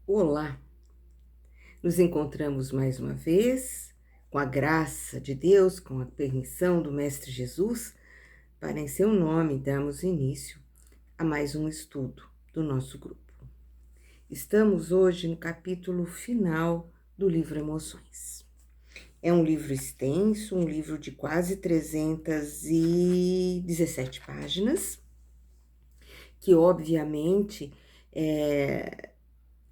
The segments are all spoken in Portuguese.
Olá, nos encontramos mais uma vez, com a graça de Deus, com a permissão do Mestre Jesus, para em seu nome darmos início a mais um estudo do nosso grupo. Estamos hoje no capítulo final do livro Emoções. É um livro extenso, um livro de quase 317 páginas, que obviamente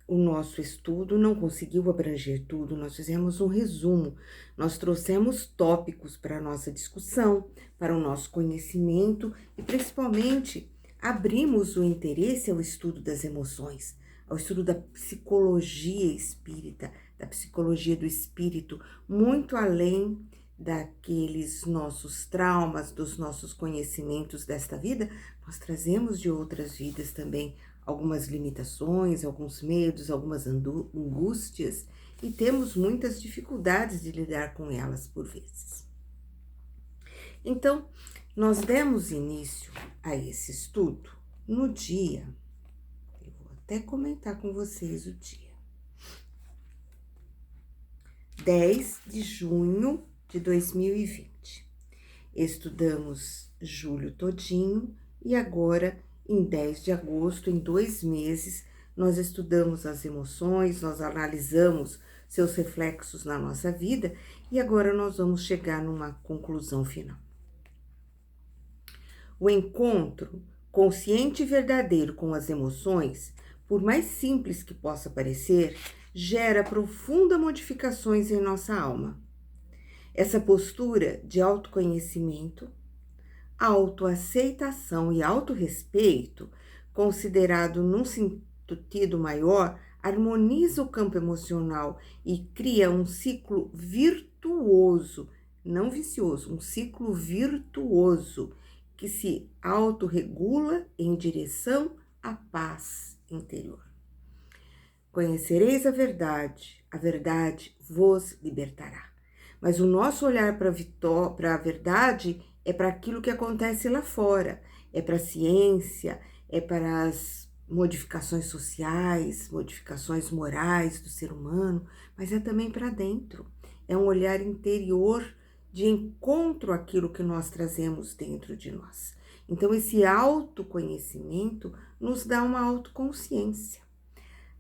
o nosso estudo não conseguiu abranger tudo, nós fizemos um resumo, nós trouxemos tópicos para a nossa discussão, para o nosso conhecimento e principalmente abrimos o interesse ao estudo das emoções, ao estudo da psicologia espírita, da psicologia do espírito, muito além daqueles nossos traumas, dos nossos conhecimentos desta vida, nós trazemos de outras vidas também algumas limitações, alguns medos, algumas angústias e temos muitas dificuldades de lidar com elas por vezes. Então, nós demos início a esse estudo no dia, eu vou até comentar com vocês o dia, 10 de junho de 2020. Estudamos julho todinho e agora em 10 de agosto, em 2 meses, nós estudamos as emoções, nós analisamos seus reflexos na nossa vida e agora nós vamos chegar numa conclusão final. O encontro consciente e verdadeiro com as emoções, por mais simples que possa parecer, gera profundas modificações em nossa alma. Essa postura de autoconhecimento, autoaceitação e autorrespeito, considerado num sentido maior, harmoniza o campo emocional e cria um ciclo virtuoso, não vicioso, um ciclo virtuoso que se autorregula em direção à paz interior. Conhecereis a verdade vos libertará. Mas o nosso olhar para a verdade é para aquilo que acontece lá fora, é para a ciência, é para as modificações sociais, modificações morais do ser humano, mas é também para dentro. É um olhar interior de encontro àquilo que nós trazemos dentro de nós. Então, esse autoconhecimento nos dá uma autoconsciência.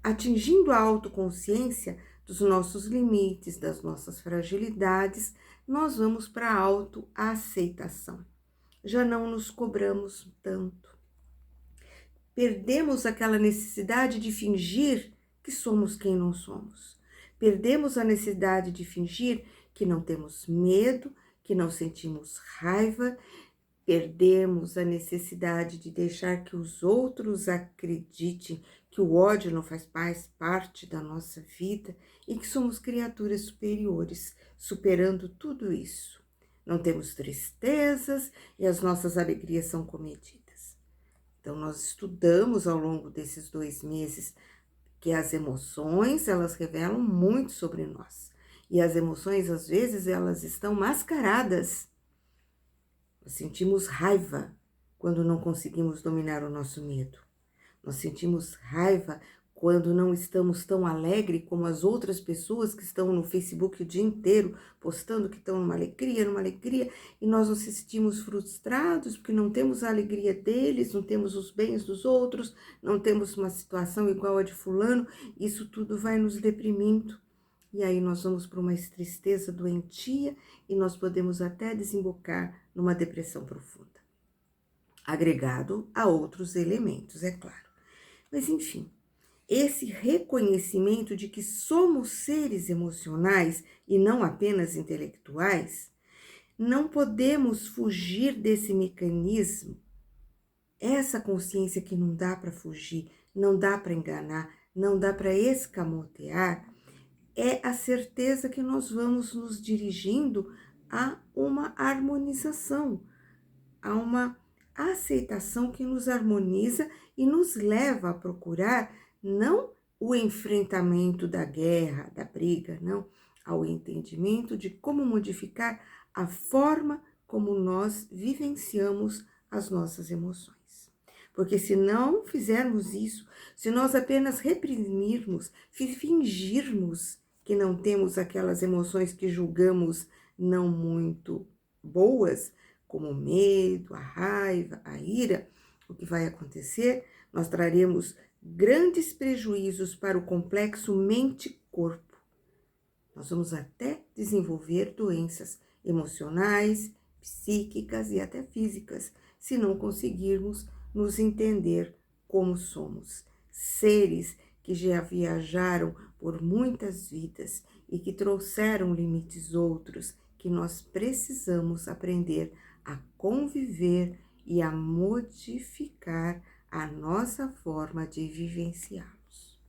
Atingindo a autoconsciência dos nossos limites, das nossas fragilidades, nós vamos para a autoaceitação. Já não nos cobramos tanto. Perdemos aquela necessidade de fingir que somos quem não somos. Perdemos a necessidade de fingir que não temos medo, que não sentimos raiva. Perdemos a necessidade de deixar que os outros acreditem que o ódio não faz parte da nossa vida e que somos criaturas superiores, superando tudo isso. Não temos tristezas e as nossas alegrias são comedidas. Então, nós estudamos ao longo desses 2 meses que as emoções, elas revelam muito sobre nós. E as emoções, às vezes, elas estão mascaradas. Nós sentimos raiva quando não conseguimos dominar o nosso medo. Nós sentimos raiva quando não estamos tão alegres como as outras pessoas que estão no Facebook o dia inteiro postando que estão numa alegria, e nós nos sentimos frustrados porque não temos a alegria deles, não temos os bens dos outros, não temos uma situação igual a de fulano, isso tudo vai nos deprimindo. E aí nós vamos para uma tristeza doentia e nós podemos até desembocar numa depressão profunda, agregado a outros elementos, é claro. Mas enfim, esse reconhecimento de que somos seres emocionais e não apenas intelectuais, não podemos fugir desse mecanismo, essa consciência que não dá para fugir, não dá para enganar, não dá para escamotear, é a certeza que nós vamos nos dirigindo a uma harmonização, a uma aceitação que nos harmoniza e nos leva a procurar não o enfrentamento da guerra, da briga, não, ao entendimento de como modificar a forma como nós vivenciamos as nossas emoções. Porque se não fizermos isso, se nós apenas reprimirmos, fingirmos que não temos aquelas emoções que julgamos não muito boas, como o medo, a raiva, a ira, o que vai acontecer? Nós traremos grandes prejuízos para o complexo mente-corpo. Nós vamos até desenvolver doenças emocionais, psíquicas e até físicas, se não conseguirmos nos entender como somos. Seres que já viajaram por muitas vidas e que trouxeram limites outros que nós precisamos aprender a conviver e a modificar a nossa forma de vivenciá-los.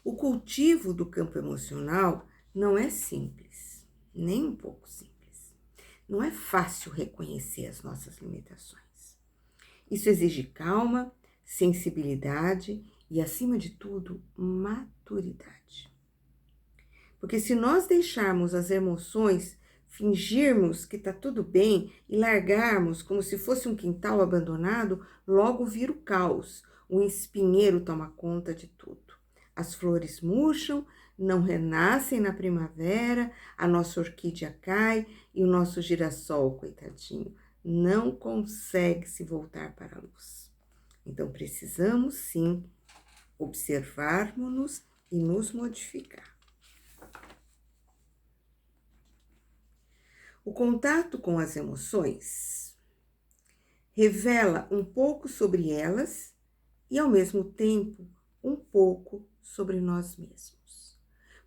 O cultivo do campo emocional não é simples, nem um pouco simples. Não é fácil reconhecer as nossas limitações. Isso exige calma, sensibilidade e, acima de tudo, maturidade. Porque se nós deixarmos as emoções, fingirmos que está tudo bem e largarmos como se fosse um quintal abandonado, logo vira o caos. O espinheiro toma conta de tudo. As flores murcham, não renascem na primavera, a nossa orquídea cai e o nosso girassol, coitadinho, não consegue se voltar para a luz. Então, precisamos sim observarmos-nos e nos modificar. O contato com as emoções revela um pouco sobre elas e, ao mesmo tempo, um pouco sobre nós mesmos.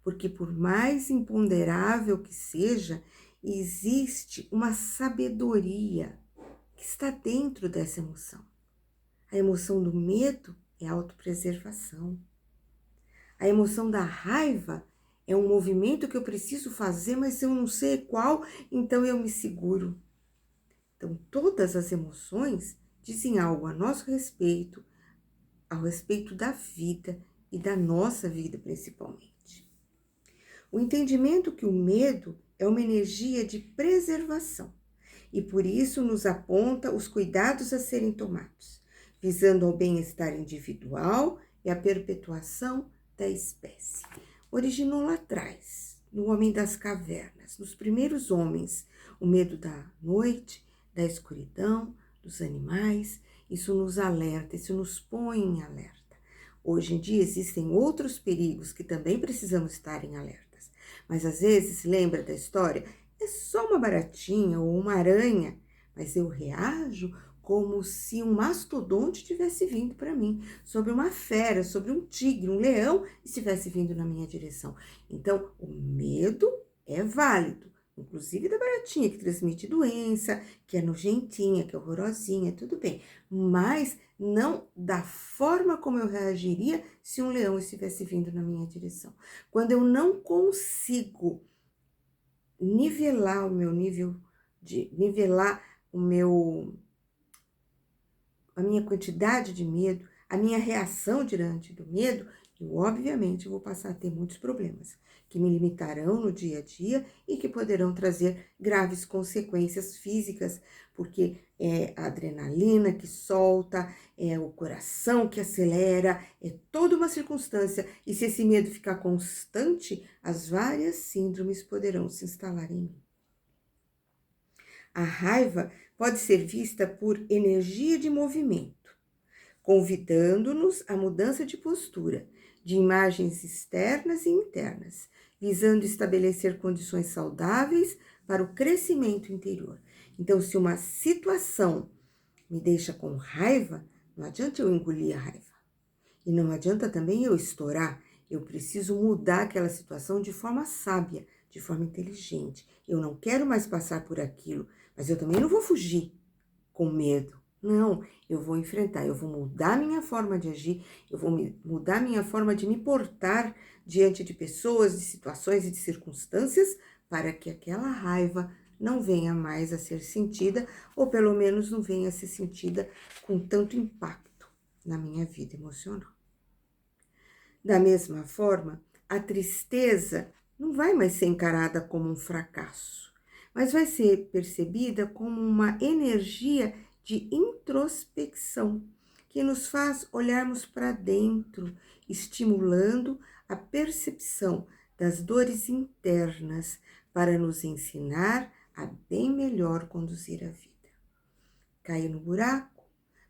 Porque, por mais imponderável que seja, existe uma sabedoria que está dentro dessa emoção. A emoção do medo é autopreservação. A emoção da raiva é um movimento que eu preciso fazer, mas eu não sei qual, então eu me seguro. Então, todas as emoções dizem algo a nosso respeito, ao respeito da vida e da nossa vida principalmente. O entendimento que o medo é uma energia de preservação e por isso nos aponta os cuidados a serem tomados, visando ao bem-estar individual e a perpetuação da espécie. Originou lá atrás, no homem das cavernas, nos primeiros homens, o medo da noite, da escuridão, dos animais. Isso nos alerta, isso nos põe em alerta. Hoje em dia existem outros perigos que também precisamos estar em alertas, mas às vezes, lembra da história? É só uma baratinha ou uma aranha, mas eu reajo como se um mastodonte tivesse vindo para mim, sobre uma fera, sobre um tigre, um leão, estivesse vindo na minha direção. Então, o medo é válido, inclusive da baratinha que transmite doença, que é nojentinha, que é horrorosinha, tudo bem, mas não da forma como eu reagiria se um leão estivesse vindo na minha direção. Quando eu não consigo nivelar o meu nível nivelar a minha quantidade de medo, a minha reação diante do medo, eu obviamente vou passar a ter muitos problemas que me limitarão no dia a dia e que poderão trazer graves consequências físicas, porque é a adrenalina que solta, é o coração que acelera, é toda uma circunstância. E se esse medo ficar constante, as várias síndromes poderão se instalar em mim. A raiva pode ser vista por energia de movimento, convidando-nos à mudança de postura, de imagens externas e internas, visando estabelecer condições saudáveis para o crescimento interior. Então, se uma situação me deixa com raiva, não adianta eu engolir a raiva. E não adianta também eu estourar. Eu preciso mudar aquela situação de forma sábia, de forma inteligente. Eu não quero mais passar por aquilo, mas eu também não vou fugir com medo. Não, eu vou enfrentar, eu vou mudar minha forma de agir, eu vou mudar minha forma de me portar diante de pessoas, de situações e de circunstâncias para que aquela raiva não venha mais a ser sentida, ou pelo menos não venha a ser sentida com tanto impacto na minha vida emocional. Da mesma forma, a tristeza não vai mais ser encarada como um fracasso, mas vai ser percebida como uma energia de introspecção, que nos faz olharmos para dentro, estimulando a percepção das dores internas para nos ensinar a bem melhor conduzir a vida. Cair no buraco,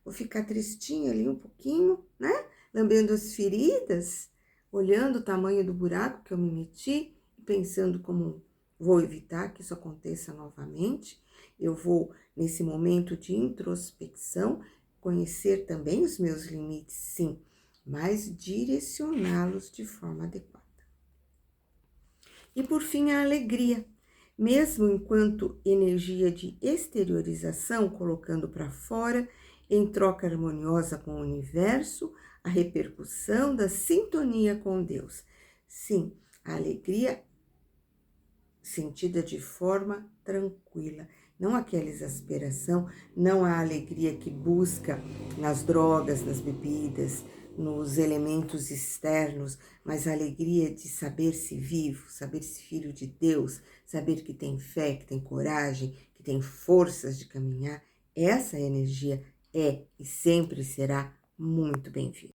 vou ficar tristinha ali um pouquinho, né? Lambendo as feridas, olhando o tamanho do buraco que eu me meti e pensando como vou evitar que isso aconteça novamente. Eu vou, nesse momento de introspecção, conhecer também os meus limites, sim, mas direcioná-los de forma adequada. E por fim, a alegria. Mesmo enquanto energia de exteriorização, colocando para fora, em troca harmoniosa com o universo, a repercussão da sintonia com Deus. Sim, a alegria sentida de forma tranquila, não aquela exasperação, não a alegria que busca nas drogas, nas bebidas, nos elementos externos, mas a alegria de saber-se vivo, saber-se filho de Deus, saber que tem fé, que tem coragem, que tem forças de caminhar. Essa energia é e sempre será muito bem-vinda.